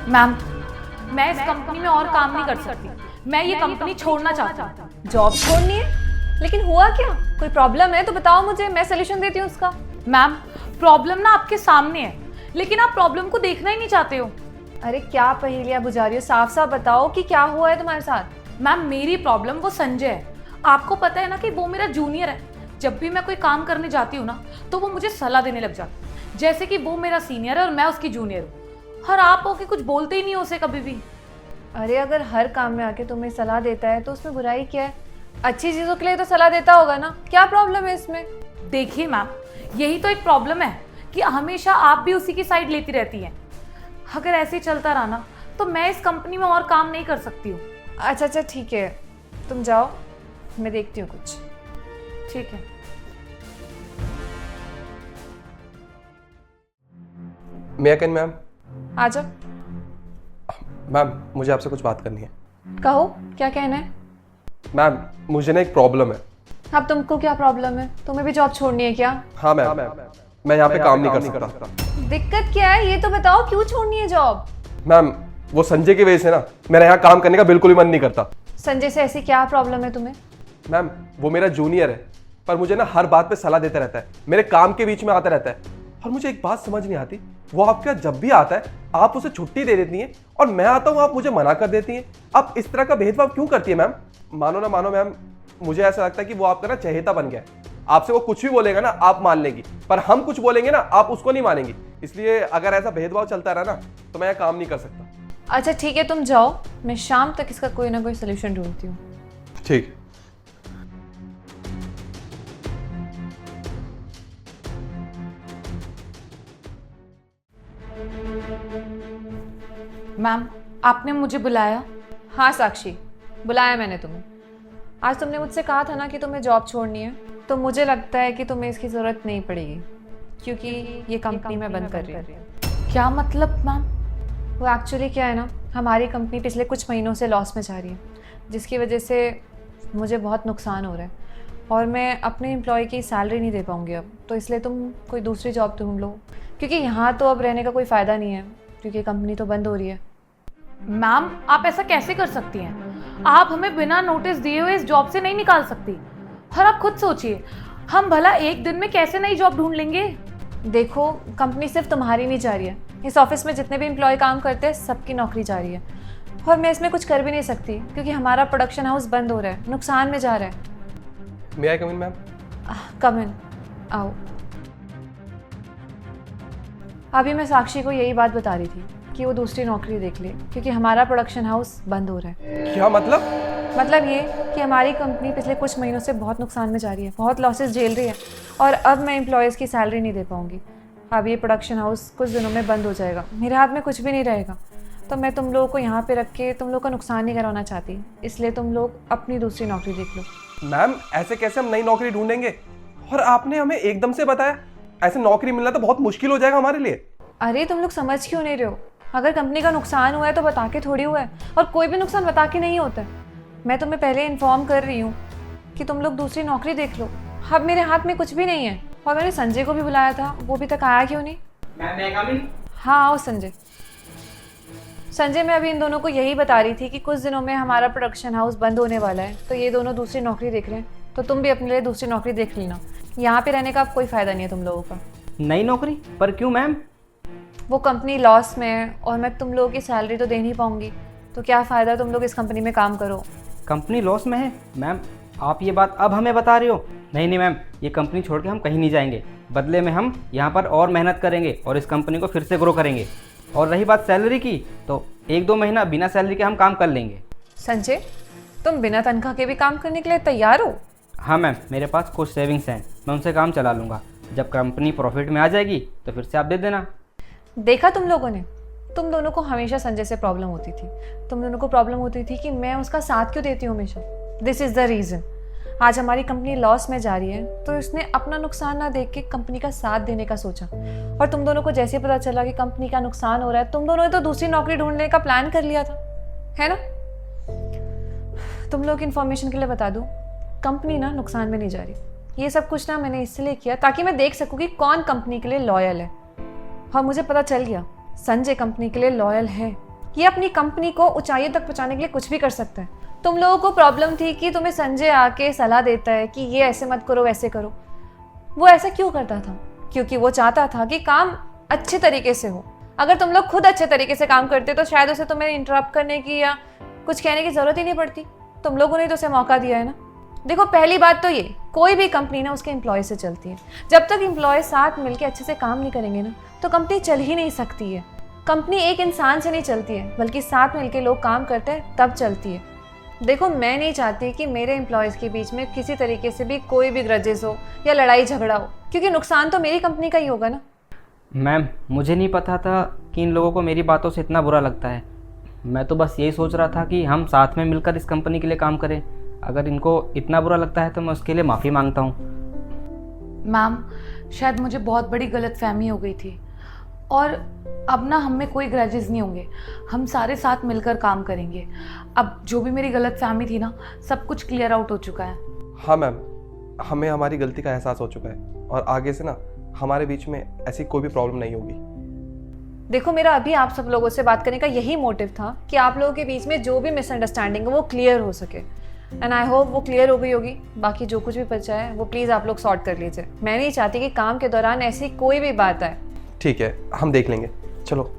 Ma'am, मैं इस company में और काम नहीं कर सकती। मैं ये कंपनी छोड़ना चाहती हूँ। जॉब छोड़नी है? लेकिन हुआ क्या? कोई प्रॉब्लम है तो बताओ मुझे, मैं सोल्यूशन देती हूँ उसका। मैम, प्रॉब्लम ना आपके सामने है, लेकिन आप प्रॉब्लम को देखना ही नहीं चाहते हो। अरे क्या पहेलियाँ बुझा रही हो? साफ साफ बताओ कि क्या हुआ है तुम्हारे साथ। मैम, मेरी प्रॉब्लम वो संजय है। आपको पता है ना कि वो मेरा जूनियर है। जब भी मैं कोई काम करने जाती हूँ ना, तो वो मुझे सलाह देने लग जाता है, जैसे कि वो मेरा सीनियर है और मैं उसकी जूनियर हूँ। और आप होके कुछ बोलते ही नहीं हो उसे कभी भी। अरे अगर हर काम में आके तुम्हें सलाह देता है तो उसमें बुराई क्या है? अच्छी चीज़ों के लिए तो सलाह देता होगा ना, क्या प्रॉब्लम है इसमें? देखिए मैम, यही तो एक प्रॉब्लम है कि हमेशा आप भी उसी की साइड लेती रहती हैं। अगर ऐसे ही चलता रहा ना, तो मैं इस कंपनी में और काम नहीं कर सकती हूँ। अच्छा ठीक है, तुम जाओ, मैं देखती हूँ कुछ। ठीक है। मे आई कैन मैम? आ जाओ। मैम, मुझे आपसे कुछ बात करनी है। कहो, क्या कहना है? मैम, मुझे ना एक प्रॉब्लम है। अब तुमको क्या प्रॉब्लम है? तुम्हें भी जॉब छोड़नी है क्या? हाँ मैम, मैं यहाँ पे काम नहीं कर सकता। दिक्कत क्या है ये तो बताओ, क्यों छोड़नी है जॉब? मैम, वो संजय की वजह से ना मेरा यहाँ काम करने का बिल्कुल भी मन नहीं करता। संजय से ऐसी क्या प्रॉब्लम है तुम्हें? मैम, वो मेरा जूनियर है, पर मुझे ना हर बात पे सलाह देता रहता है, मेरे काम के बीच में आता रहता है। और मुझे एक बात समझ नहीं आती, वो आपके यहाँ जब भी आता है आप उसे छुट्टी दे देती हैं, और मैं आता हूँ आप मुझे मना कर देती हैं। आप इस तरह का भेदभाव क्यों करती है मैम? मानो ना मानो मैम, मुझे ऐसा लगता है कि वो आपका ना चहेता बन गया है। आपसे वो कुछ भी बोलेगा ना आप मान लेंगी, पर हम कुछ बोलेंगे ना आप उसको नहीं मानेंगी। इसलिए अगर ऐसा भेदभाव चलता रहा ना, तो मैं यहाँ काम नहीं कर सकता। अच्छा ठीक है, तुम जाओ, मैं शाम तक इसका कोई ना कोई सोल्यूशन ढूंढती हूँ। ठीक। मैम, आपने मुझे बुलाया? हाँ साक्षी, बुलाया मैंने तुम्हें। आज तुमने मुझसे कहा था ना कि तुम्हें जॉब छोड़नी है, तो मुझे लगता है कि तुम्हें इसकी ज़रूरत नहीं पड़ेगी, क्योंकि ये कंपनी मैं बंद कर रही हूँ। क्या मतलब मैम? वो एक्चुअली क्या है ना, हमारी कंपनी पिछले कुछ महीनों से लॉस में जा रही है, जिसकी वजह से मुझे बहुत नुकसान हो रहा है और मैं अपने एम्प्लॉय की सैलरी नहीं दे पाऊँगी अब। तो इसलिए तुम कोई दूसरी जॉब ढूंढ लो, क्योंकि यहाँ तो अब रहने का कोई फ़ायदा नहीं है, क्योंकि कंपनी तो बंद हो रही है। मैम, आप ऐसा कैसे कर सकती हैं? आप हमें बिना नोटिस दिए हुए इस जॉब से नहीं निकाल सकती। और आप खुद सोचिए, हम भला एक दिन में कैसे नई जॉब ढूंढ लेंगे? देखो, कंपनी सिर्फ तुम्हारी नहीं जा रही है, इस ऑफिस में जितने भी एम्प्लॉय काम करते हैं सबकी नौकरी जा रही है, और मैं इसमें कुछ कर भी नहीं सकती क्योंकि हमारा प्रोडक्शन हाउस बंद हो रहा है, नुकसान में जा रहा है। मे आई कम इन मैम? कम इन, आओ। अभी मैं साक्षी को यही बात बता रही थी कि वो दूसरी नौकरी देख ले, क्योंकि हमारा प्रोडक्शन हाउस बंद हो रहा है। क्या मतलब? मतलब ये कि हमारी कंपनी पिछले कुछ महीनों से बहुत नुकसान में जा रही है, बहुत लॉसेस झेल रही है, और अब मैं एम्प्लॉयज़ की सैलरी नहीं दे पाऊँगी। अब ये प्रोडक्शन हाउस कुछ दिनों में बंद हो जाएगा, मेरे हाथ में कुछ भी नहीं रहेगा। तो मैं तुम लोगों को यहाँ पे रख के तुम लोग का नुकसान नहीं करवाना चाहती, इसलिए तुम लोग अपनी दूसरी नौकरी देख लो। मैम, ऐसे कैसे हम नई नौकरी ढूंढेंगे? और आपने हमें एकदम से बताया, ऐसे नौकरी मिलना तो बहुत मुश्किल हो जाएगा हमारे लिए। अरे तुम लोग समझ क्यों नहीं रहे हो? अगर कंपनी का नुकसान हुआ है तो बता के थोड़ी हुआ है, और कोई भी नुकसान बता के नहीं होता है। मैं तुम्हें पहले इन्फॉर्म कर रही हूँ कि तुम लोग दूसरी नौकरी देख लो। अब मेरे हाथ में कुछ भी नहीं है, और मैंने संजय को भी बुलाया था, वो भी तक आया क्यों नहीं? हाँ आओ संजय। संजय, मैं अभी इन दोनों को यही बता रही थी कि कुछ दिनों में हमारा प्रोडक्शन हाउस बंद होने वाला है, तो ये दोनों दूसरी नौकरी देख रहे हैं, तो तुम भी अपने लिए दूसरी नौकरी देख लेना। यहाँ पे रहने का अब कोई फ़ायदा नहीं है तुम लोगों का। नई नौकरी? पर क्यों मैम? वो कंपनी लॉस में है और मैं तुम लोगों की सैलरी तो दे नहीं पाऊँगी, तो क्या फ़ायदा तुम लोग इस कंपनी में काम करो। कंपनी लॉस में है? मैम, आप ये बात अब हमें बता रहे हो? नहीं नहीं मैम, ये कंपनी छोड़ के हम कहीं नहीं जाएंगे। बदले में हम यहाँ पर और मेहनत करेंगे और इस कंपनी को फिर से ग्रो करेंगे। और रही बात सैलरी की, तो 1-2 महीना बिना सैलरी के हम काम कर लेंगे। संजय, तुम बिना तनख्वाह के भी काम करने के लिए तैयार हो? हाँ मैम, मेरे पास कुछ सेविंग्स हैं, मैं उनसे काम चला लूँगा। जब कंपनी प्रॉफिट में आ जाएगी तो फिर से आप दे देना। देखा तुम लोगों ने, तुम दोनों को हमेशा संजय से प्रॉब्लम होती थी। तुम दोनों को प्रॉब्लम होती थी कि मैं उसका साथ क्यों देती हूँ हमेशा। This is the reason. आज हमारी कंपनी लॉस में जा रही है, तो इसने अपना नुकसान ना देख के कंपनी का साथ देने का सोचा, और तुम दोनों को जैसे पता चला कि कंपनी का नुकसान हो रहा है, तुम दोनों ने तो दूसरी नौकरी ढूंढने का प्लान कर लिया था, है ना? तुम लोग इन्फॉर्मेशन के लिए बता दूँ, कंपनी ना नुकसान में नहीं जा रही। ये सब कुछ ना मैंने इसलिए किया ताकि मैं देख सकूँ कि कौन कंपनी के लिए लॉयल है, और मुझे पता चल गया संजय कंपनी के लिए लॉयल है। ये अपनी कंपनी को ऊंचाइयों तक पहुंचाने के लिए कुछ भी कर सकता है। तुम लोगों को प्रॉब्लम थी कि तुम्हें संजय आके सलाह देता है कि ये ऐसे मत करो, वैसे करो। वो ऐसा क्यों करता था? क्योंकि वो चाहता था कि काम अच्छे तरीके से हो। अगर तुम लोग खुद अच्छे तरीके से काम करते तो शायद उसे तुम्हें इंटरप्ट करने की या कुछ कहने की ज़रूरत ही नहीं पड़ती। तुम लोगों ने तो उसे मौका दिया है ना। देखो, पहली बात तो ये, कोई भी कंपनी ना उसके एम्प्लॉय से चलती है। जब तक एम्प्लॉय साथ मिलकर अच्छे से काम नहीं करेंगे ना, तो कंपनी चल ही नहीं सकती है। कंपनी एक इंसान से नहीं चलती है, बल्कि साथ मिलकर लोग काम करते हैं तब चलती है। देखो, मैं नहीं चाहती कि मेरे एम्प्लॉयज़ के बीच में किसी तरीके से भी कोई भी ग्रजेस हो या लड़ाई झगड़ा हो, क्योंकि नुकसान तो मेरी कंपनी का ही होगा ना। मैम, मुझे नहीं पता था कि इन लोगों को मेरी बातों से इतना बुरा लगता है। मैं तो बस यही सोच रहा था कि हम साथ में मिलकर इस कंपनी के लिए काम करें। अगर इनको इतना बुरा लगता है तो मैं उसके लिए माफ़ी मांगता हूँ। मैम, शायद मुझे बहुत बड़ी गलतफहमी हो गई थी और अब ना हम में कोई ग्रजेस नहीं होंगे। हम सारे साथ मिलकर काम करेंगे। अब जो भी मेरी गलतफहमी थी ना, सब कुछ क्लियर आउट हो चुका है। हाँ मैम, हमें हमारी गलती का एहसास हो चुका है और आगे से ना हमारे बीच में ऐसी कोई भी प्रॉब्लम नहीं होगी। देखो, मेरा अभी आप सब लोगों से बात करने का यही मोटिव था कि आप लोगों के बीच में जो भी मिसअंडरस्टैंडिंग है वो क्लियर हो सके, एंड आई होप वो क्लियर हो गई होगी। बाकी जो कुछ भी बचा है वो प्लीज़ आप लोग सॉर्ट कर लीजिए। मैं नहीं चाहती कि काम के दौरान ऐसी कोई भी बात आए। ठीक है, हम देख लेंगे। चलो।